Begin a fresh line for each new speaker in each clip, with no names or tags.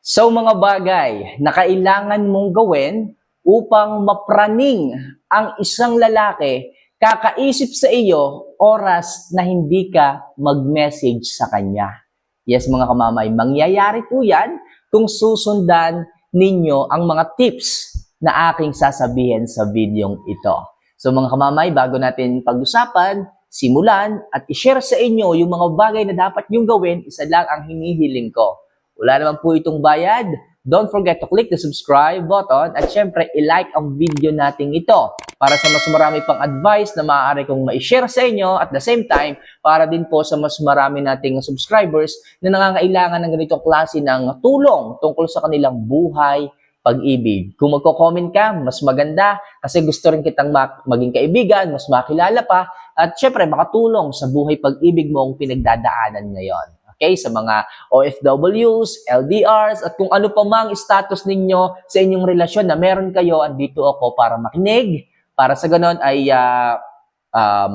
So mga bagay na kailangan mong gawin upang mapraning ang isang lalaki kakaisip sa iyo oras na hindi ka mag-message sa kanya. Yes mga kamamay, mangyayari po yan kung susundan ninyo ang mga tips na aking sasabihin sa videong ito. So mga kamamay, bago natin pag-usapan, simulan at i-share sa inyo yung mga bagay na dapat nyong gawin, isa lang ang hinihiling ko. Wala naman po itong bayad. Don't forget to click the subscribe button at syempre i-like ang video nating ito para sa mas marami pang advice na maaari kong ma-share sa inyo at the same time para din po sa mas marami nating subscribers na nangangailangan ng ganitong klase ng tulong tungkol sa kanilang buhay, pag-ibig. Kung magko-comment ka, mas maganda kasi gusto rin kitang maging kaibigan, mas makilala pa at syempre makatulong sa buhay pag-ibig mo ang pinagdadaanan ngayon. Okay, sa mga OFWs, LDRs, at kung ano pa mang status ninyo sa inyong relasyon na meron kayo, andito ako para makinig, para sa ganon ay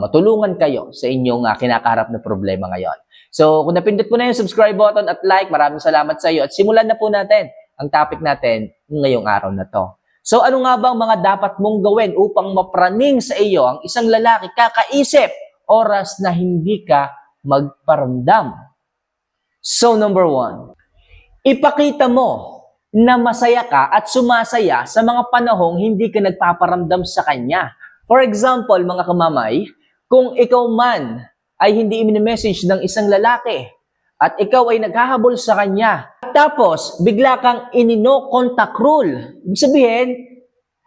matulungan kayo sa inyong kinakaharap na problema ngayon. So, kung napindot mo na yung subscribe button at like, maraming salamat sa iyo. At simulan na po natin ang topic natin ngayong araw na to. So, ano nga ba ang mga dapat mong gawin upang mapraning sa iyo ang isang lalaki kakaisip oras na hindi ka magparamdam? So, number 1, ipakita mo na masaya ka at sumasaya sa mga panahong hindi ka nagpaparamdam sa kanya. For example, mga kamamay, kung ikaw man ay hindi i-message ng isang lalaki at ikaw ay naghahabol sa kanya, tapos bigla kang inino contact rule, ibig sabihin,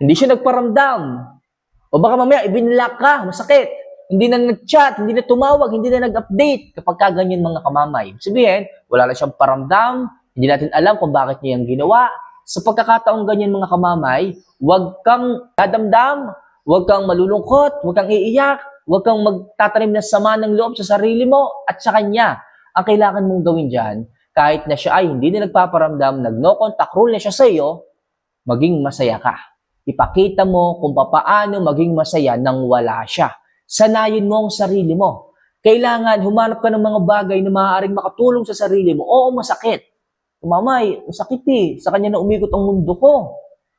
hindi siya nagparamdam. O baka mamaya, ibinlock ka, masakit. Hindi na nag-chat, hindi na tumawag, hindi na nag-update kapag kaganyan mga kamamay. Sabihin, wala na siyang paramdam, hindi natin alam kung bakit niya yung ginawa. Sa pagkakataong ganyan mga kamamay, huwag kang dadamdam, huwag kang malulungkot, huwag kang iiyak, huwag kang magtatanim ng sama ng loob sa sarili mo at sa kanya. Ang kailangan mong gawin dyan, kahit na siya ay hindi na nagpaparamdam, nag-no contact rule na siya sa iyo, maging masaya ka. Ipakita mo kung paano maging masaya nang wala siya. Sanayin mo ang sarili mo. Kailangan humanap ka ng mga bagay na maaaring makatulong sa sarili mo. Oo, masakit. Mamay, masakit eh. Sa kanya na umikot ang mundo ko.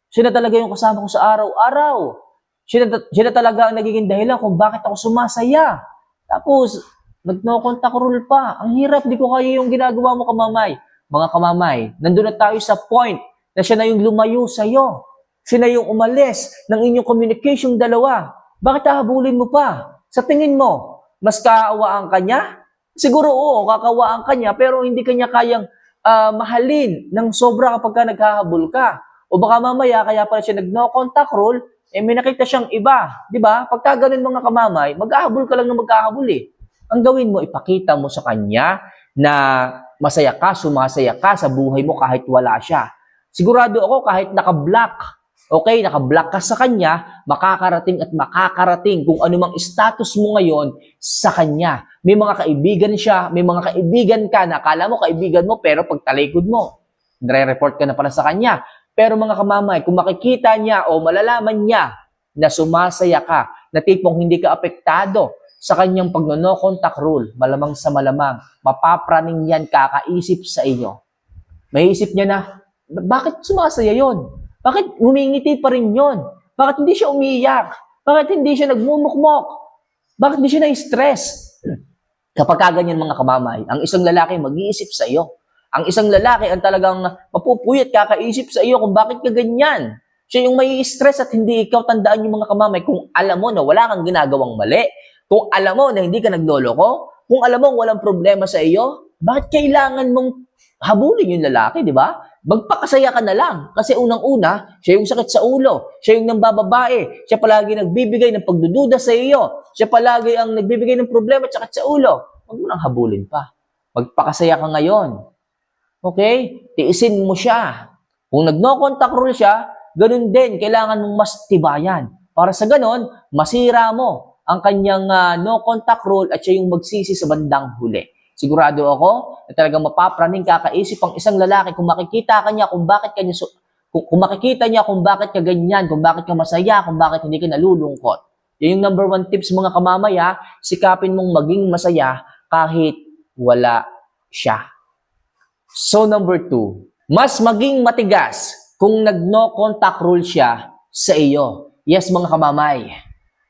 Siya na talaga yung kasama ko sa araw-araw. Siya na talaga ang nagiging dahilan kung bakit ako sumasaya. Tapos, nag-no contact rule pa. Ang hirap, di ko kaya yung ginagawa mo kamamay. Mga kamamay, nandun na tayo sa point na siya na yung lumayo sa'yo. Siya na yung umalis ng inyong communication dalawa. Bakit hahabulin mo pa? Sa tingin mo, mas kaawaan ka niya? Siguro oo, kakawaan ka niya, pero hindi ka niya kayang mahalin ng sobra kapag ka naghahabol ka. O baka mamaya, kaya pala siya nag-no contact rule, may nakita siyang iba. Di ba? Pagka ganun mga kamamay, maghahabol ka lang na maghahabol eh. Ang gawin mo, ipakita mo sa kanya na masaya ka, sumasaya ka sa buhay mo kahit wala siya. Sigurado ako kahit naka-block, okay, naka-block ka sa kanya, makakarating at makakarating kung anumang status mo ngayon sa kanya. May mga kaibigan siya, may mga kaibigan ka na akala mo kaibigan mo pero pagtalikod mo, nire-report ka na pala sa kanya. Pero mga kamamay, kung makikita niya o malalaman niya na sumasaya ka, na tipong hindi ka apektado sa kanyang pag-no contact rule, malamang sa malamang, mapapraning yan kakaisip sa iyo. May isip niya na, bakit sumasaya yon? Bakit humingiti pa rin yun? Bakit hindi siya umiiyak? Bakit hindi siya nagmumukmok? Bakit hindi siya na-stress? Kapag kaganyan mga kamamay, ang isang lalaki mag-iisip sa iyo. Ang isang lalaki ang talagang mapupuyat kakaisip sa iyo kung bakit ka ganyan. Siya yung may stress at hindi ikaw. Tandaan yung mga kamamay kung alam mo na wala kang ginagawang mali, kung alam mo na hindi ka nagloloko, kung alam mo walang problema sa iyo, bakit kailangan mong habulin yung lalaki, di ba? Magpakasaya ka na lang. Kasi unang-una, siya yung sakit sa ulo. Siya yung nambababae. Siya palagi nagbibigay ng pagdududa sa iyo. Siya palagi ang nagbibigay ng problema at sakit sa ulo. Huwag mo nang habulin pa. Magpakasaya ka ngayon. Okay? Tiisin mo siya. Kung nag-no contact rule siya, ganun din. Kailangan mong mas tibayan. Para sa ganun, masira mo ang kanyang no contact rule at siya yung magsisi sa bandang huli. Sigurado ako na talagang mapapraning kakaisip ang isang lalaki kung makikita ka niya kung bakit kanya kung makikita niya kung bakit ka ganyan, kung bakit ka masaya, kung bakit hindi ka nalulungkot. Yan yung number 1 tips mga kamamaya, sikapin mong maging masaya kahit wala siya. So number 2, Mas maging matigas kung nag-no contact rule siya sa iyo. Yes, mga kamamay.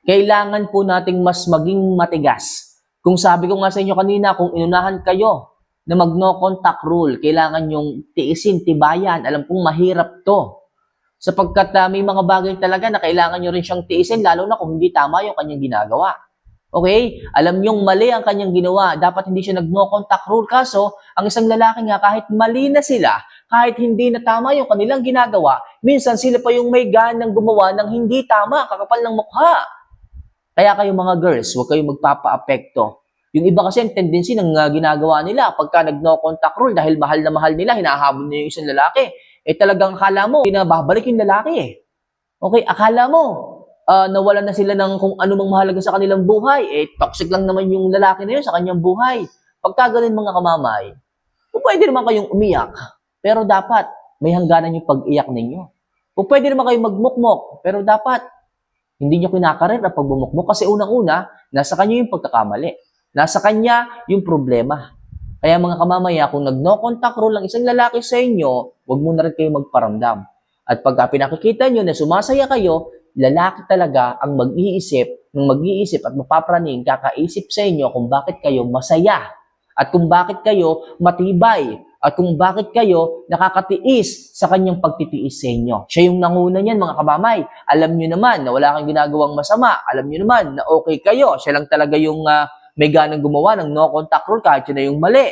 Kailangan po nating mas maging matigas. Kung sabi ko nga sa inyo kanina, kung inunahan kayo na mag-no contact rule, kailangan yung tiisin, tibayan. Alam kong mahirap to. Sapagkat may mga bagay talaga na kailangan nyo rin siyang tiisin, lalo na kung hindi tama yung kanyang ginagawa. Okay? Alam nyong mali ang kanyang ginawa. Dapat hindi siya nag-no contact rule. Kaso, ang isang lalaki nga, kahit mali na sila, kahit hindi na tama yung kanilang ginagawa, minsan sila pa yung may ganang gumawa ng hindi tama, kakapal ng mukha. Kaya kayo mga girls, huwag kayong magpapa-apekto. Yung iba kasi ang tendency ng ginagawa nila, pagka nag-no contact rule, dahil mahal na mahal nila, hinahabol na yung isang lalaki. Talagang akala mo, pinababalik yung lalaki eh. Okay, akala mo, nawalan na sila ng kung ano mang mahalaga sa kanilang buhay. Toxic lang naman yung lalaki na yun sa kanyang buhay. Pagka ganun mga kamamay, pwede naman kayong umiyak, pero dapat may hangganan yung pag-iyak ninyo. Pwede naman kayong magmukmok, pero dapat hindi nyo kinakarir ang pagbumukmok kasi unang-una, nasa kanya yung pagkakamali. Nasa kanya yung problema. Kaya mga kamamaya, kung nag-no contact rule ang isang lalaki sa inyo, huwag mo na rin kayo magparamdam. At pagka pinakikita nyo na sumasaya kayo, lalaki talaga ang mag-iisip at mapapraning, kakaisip sa inyo kung bakit kayo masaya. At kung bakit kayo matibay. At kung bakit kayo nakakatiis sa kanyang pagtitiis sa inyo. Siya yung nanguna niyan mga kamamay. Alam nyo naman na wala kang ginagawang masama. Alam nyo naman na okay kayo. Siya lang talaga yung may ganang gumawa ng no contact rule kahit yun na yung mali.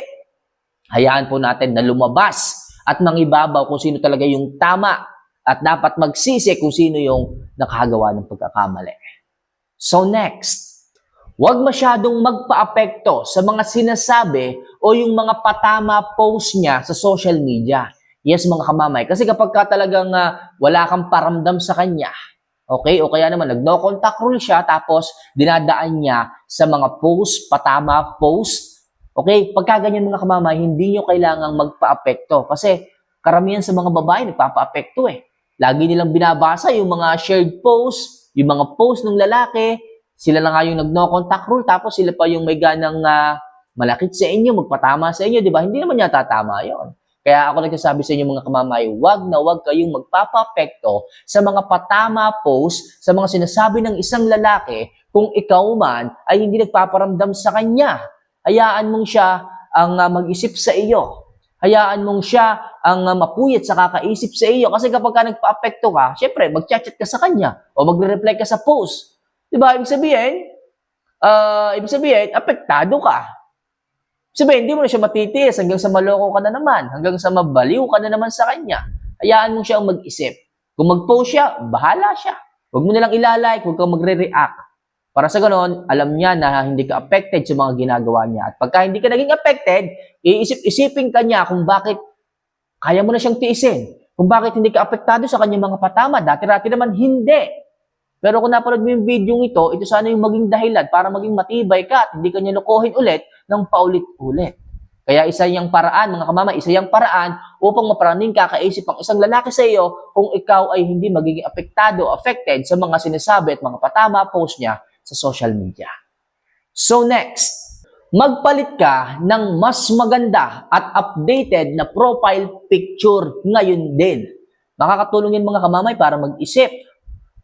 Hayaan po natin na lumabas at mangibabaw kung sino talaga yung tama at dapat magsisi kung sino yung nakagawa ng pagkakamali. So next, huwag masyadong magpa-apekto sa mga sinasabi o yung mga patama post niya sa social media. Yes, mga kamamay. Kasi kapag ka talagang wala kang paramdam sa kanya, okay, o kaya naman nag-no contact rule siya tapos dinadaan niya sa mga post, patama post, okay, pagka ganyan mga kamamay, hindi nyo kailangang magpa-apekto. Kasi karamihan sa mga babae nagpapa-apekto eh. Lagi nilang binabasa yung mga shared post, yung mga post ng lalaki, sila lang nga yung nag-no contact rule, tapos sila pa yung may ganang malakit sa inyo, magpatama sa inyo, di ba? Hindi naman yata tama yon. Kaya ako nagsasabi sa inyo mga kamamay, wag na wag kayong magpapapekto sa mga patama post, sa mga sinasabi ng isang lalaki, kung ikaw man ay hindi nagpaparamdam sa kanya. Hayaan mong siya ang mag-isip sa iyo. Hayaan mong siya ang mapuyat sa kakaisip sa iyo. Kasi kapag ka nagpa-apekto ka, syempre, mag-chat-chat ka sa kanya o magre-reply ka sa post. Diba? Ibig sabihin, apektado ka. Sabihin, hindi mo na siya matitiis hanggang sa maloko ka na naman, hanggang sa mabaliw ka na naman sa kanya. Hayaan mo siya ang mag-isip. Kung mag-post siya, bahala siya. Huwag mo nilang ilalike, huwag kang magre-react. Para sa ganon, alam niya na hindi ka affected sa mga ginagawa niya. At pagka hindi ka naging affected, iisip-isipin ka niya kung bakit kaya mo na siyang tiisin. Kung bakit hindi ka apektado sa kanyang mga patama. Dati-rati naman, hindi. Pero kung napanood mo yung video ito sana yung maging dahilan para maging matibay ka at hindi ka niya lokohin ulit ng paulit-ulit. Kaya isa yung paraan, mga kamama, isa yung paraan upang maparaning kakaisip ang isang lalaki sa iyo kung ikaw ay hindi magiging affected sa mga sinasabi at mga patama post niya sa social media. So next, magpalit ka ng mas maganda at updated na profile picture ngayon din. Makakatulong yan mga kamamay para mag-isip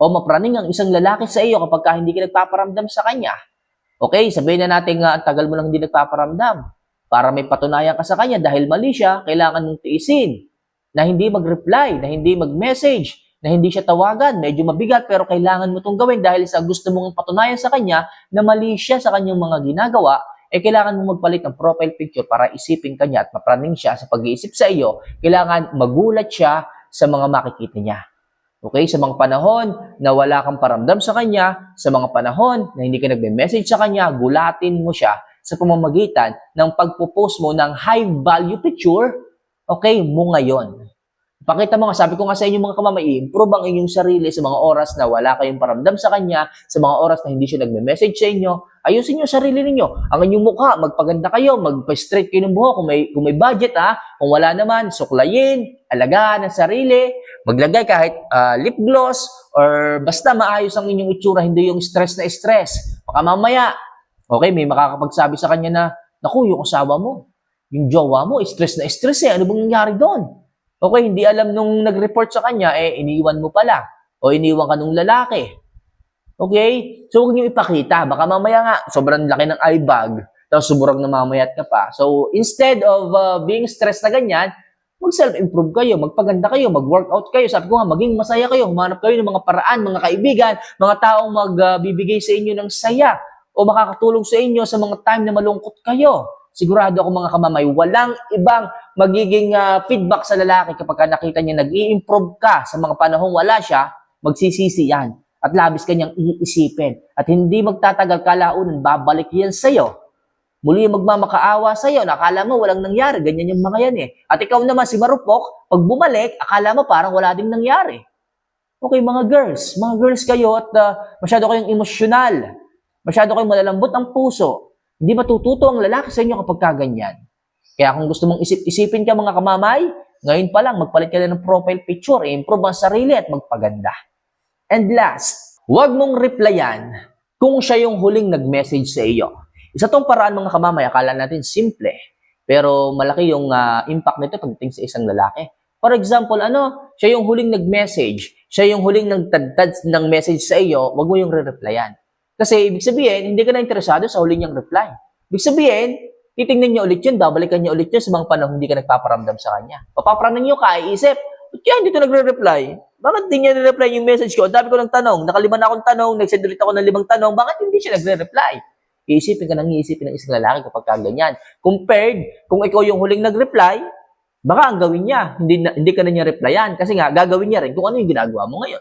o mapraning ang isang lalaki sa iyo kapag hindi ka nagpaparamdam sa kanya. Okay, sabihin na natin ang tagal mo lang hindi nagpaparamdam. Para may patunayan ka sa kanya dahil mali siya, kailangan mong tiisin. Na hindi mag-reply, na hindi mag-message, na hindi siya tawagan. Medyo mabigat pero kailangan mo itong gawin dahil sa gusto mong patunayan sa kanya na mali siya sa kanyang mga ginagawa, kailangan mong magpalit ng profile picture para isipin kanya at mapraning siya sa pag-iisip sa iyo. Kailangan magulat siya sa mga makikita niya. Okay, sa mga panahon na wala kang paramdam sa kanya, sa mga panahon na hindi ka nagme-message sa kanya, gulatin mo siya sa pamamagitan ng pagpo-post mo ng high-value picture, okay, mo ngayon. Pakita mo nga, sabi ko nga sa inyo mga kamama, i-improve ang inyong sarili sa mga oras na wala kayong paramdam sa kanya, sa mga oras na hindi siya nagme-message sa inyo. Ayusin yung sarili ninyo. Ang inyong mukha, magpaganda kayo, magpa-straight kayo ng buhok kung may budget Kung wala naman, suklayin, alagaan ang sarili, maglagay kahit lip gloss or basta maayos ang inyong itsura, hindi yung stress na stress. Baka mamaya, okay, may makakapagsabi sa kanya na, naku, yung asawa mo, yung jowa mo, stress na stress ano bang nangyari doon? Okay, hindi alam nung nag-report sa kanya, iniwan mo pala. O iniwan ka nung lalaki. Okay? So, huwag niyo ipakita. Baka mamaya nga, sobrang laki ng eye bag, tapos sobrang namamayat ka pa. So, instead of being stressed na ganyan, mag-self-improve kayo, magpaganda kayo, mag-workout kayo. Sabi ko nga, maging masaya kayo, humanap kayo ng mga paraan, mga kaibigan, mga taong magbibigay sa inyo ng saya o makakatulong sa inyo sa mga time na malungkot kayo. Sigurado ako mga kamamay, walang ibang magiging feedback sa lalaki kapag nakita niya nag-i-improve ka sa mga panahong wala siya, magsisisi yan. At labis kanyang iisipin. At hindi magtatagal kalaunan, babalik yan sa'yo. Muli magmamakaawa sa'yo, nakala mo walang nangyari, ganyan yung mga yan eh. At ikaw naman si Marupok, pag bumalik, akala mo parang wala ding nangyari. Okay, mga girls kayo at masyado kayong emosyonal. Masyado kayong malalambot ang puso. Hindi matututo ang lalaki sa inyo kapag kaganyan. Kaya kung gusto mong isipin ka mga kamamay, ngayon pa lang magpalit ka na ng profile picture, improve ang sarili at magpaganda. And last, huwag mong replyan kung siya yung huling nag-message sa iyo. Isa tong paraan mga kamamay, akala natin simple, pero malaki yung impact nito pagdating sa isang lalaki. For example, siya yung huling nag-message, siya yung huling nagtadtad ng message sa iyo, huwag mo yung re-replyan. Kasi ibig sabihin, hindi ka na interesado sa huling niyang reply. Ibig sabihin, titingnan niya ulit yun, babalikan niya ulit yun sa mga panahon hindi ka nagpaparamdam sa kanya. Papapranan niyo ka, iisip, kaya hindi ito nagre-reply? Bakit hindi niya nire-reply yung message ko? Ang dami ko ng tanong, nakalima na akong tanong, nag-send ulit ako ng 5 tanong, bakit hindi siya nagre-reply? Iisipin ka nang iisipin ng isang lalaki kapag kaganyan. Compared, kung ikaw yung huling nag-reply, baka ang gawin niya, hindi ka na niya replyan. Kasi nga, gagawin niya rin kung ano yung ginagawa mo ngayon.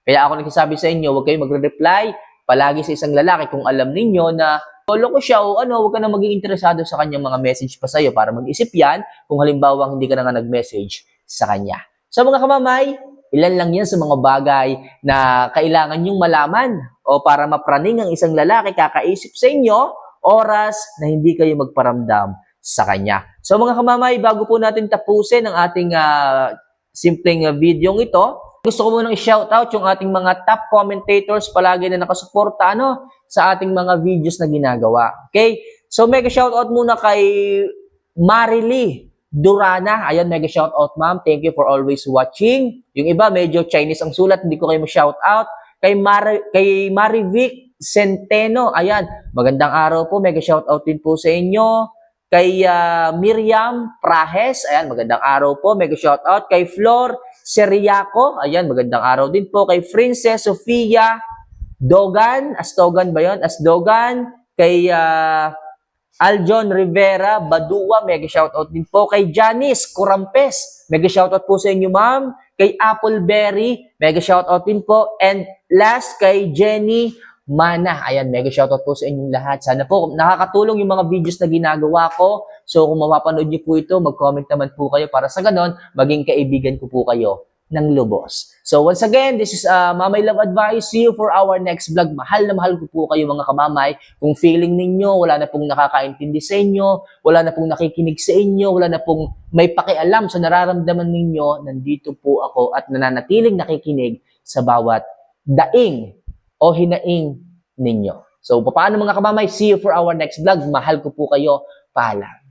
Kaya ako nagsasabi sa inyo, huwag kayong magre-reply palagi sa isang lalaki kung alam ninyo na solo ko siya o huwag ka na maging interesado sa kanyang mga message pa sa'yo para mag-isip yan kung halimbawa hindi ka na nga nag-message sa kanya. So mga kamamay, ilan lang yan sa mga bagay na kailangan nyong malaman o para mapraning ang isang lalaki kakaisip sa inyo oras na hindi kayo magparamdam sa kanya. So mga kamamay, bago po natin tapusin ang ating simpleng video ito, gusto ko munang i-shoutout yung ating mga top commentators palagi na nakasuporta sa ating mga videos na ginagawa. Okay? So mega shoutout muna kay Marily Durana. Ayan, mega shoutout ma'am. Thank you for always watching. Yung iba, medyo Chinese ang sulat. Hindi ko kayo ma-shoutout. Kay Marivic Centeno. Ayan, magandang araw po. Mega shoutout din po sa inyo. Kay Miriam Prahes. Ayan, magandang araw po. Mega shoutout. Kay Flor Seriaco. Ayan, magandang araw din po. Kay Princess Sofia Dogan. Asdogan ba yun? Asdogan. Kay Aljon Rivera Badua, mega shoutout din po. Kay Janice Curampes, mega shoutout po sa inyo ma'am. Kay Appleberry, mega shoutout din po. And last, kay Jenny Mana. Ayan, mega shoutout po sa inyong lahat. Sana po nakakatulong yung mga videos na ginagawa ko. So kung mapapanood niyo po ito, mag-comment naman po kayo para sa ganon, maging kaibigan ko po kayo ng lubos. So once again, this is Mamay Love Advice. See you for our next vlog. Mahal na mahal ko po kayo mga kamamay. Kung feeling ninyo, wala na pong nakakaintindi sa inyo, wala na pong nakikinig sa inyo, wala na pong may pakialam sa nararamdaman ninyo, nandito po ako at nananatiling nakikinig sa bawat daing o hinaing ninyo. So paano mga kamamay? See you for our next vlog. Mahal ko po kayo. Paalam.